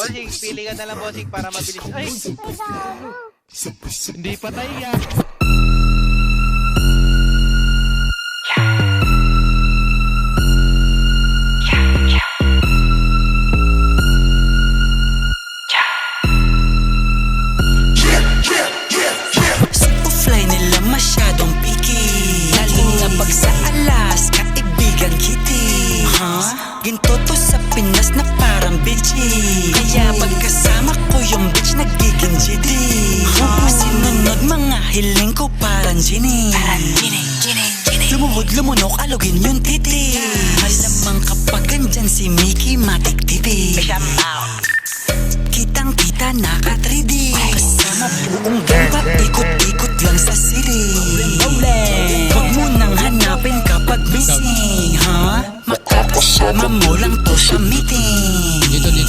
Bossing, pili ka na lang, bossing, para mabilis. Ay! Hindi patay ya. Superfly nila masyadong picky, lalo na pag sa alas, kaibigan kitty. Ginto to sa Pinas na parang bitchy, kaya pagkasama ko yung bitch nagiging GD. Sinunod mga hiling ko parang Ginny. Lumuhod, lumunok, alugin yung titi. Malamang kapag andyan si Mickey Matic TV. Kitang kita naka 3D, kasama buong gang, paikot-ikot lang sa city. Huwag mo nang hanapin kapag busy, makakasama mo lang to sa meeting.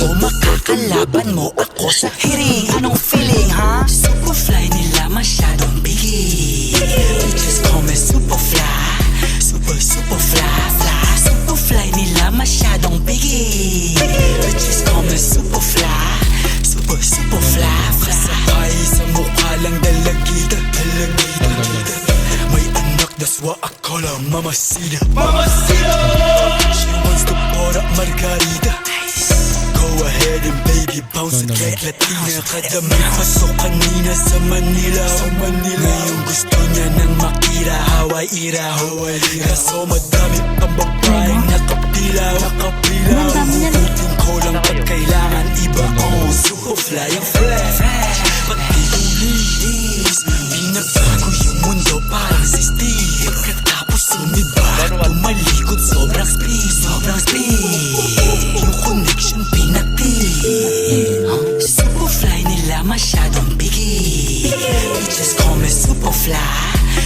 O makakalaban mo ako sa hearing. Anong feeling, ha? Superfly nila masyadong biggie, just call me Superfly. Superfly, fly. Superfly nila masyadong biggie, just call me Superfly. Superfly, fly. Kasabay sa mukha lang dalagita. May anak, that's what I call her Mamacita. She wants to pour up margarita. Go ahead and baby bounce like Latina. Kadaming pasok kanina sa Manila. Ngayon gusto niya ng makira, Hawaii ira. Kaso madami pang babaeng nakapila. Hugutin ko lang pag kailangan iba. Superfly ang fresh, pati yung ladies. Pinagbago yung mundo parang si Steve. Pagkatapos sumiba, tumalikod sobrang speed. Yung connection pinatid. Superfly nila masyadong biggie, just call me Superfly.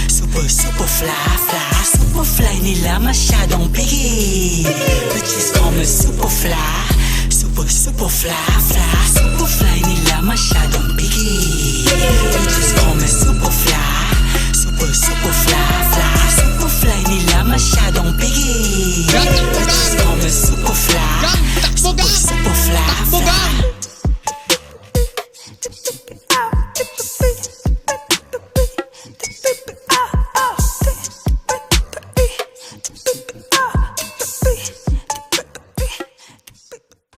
Superfly, fly. Superfly nila masyadong biggie, just call me Superfly. Superfly, fly.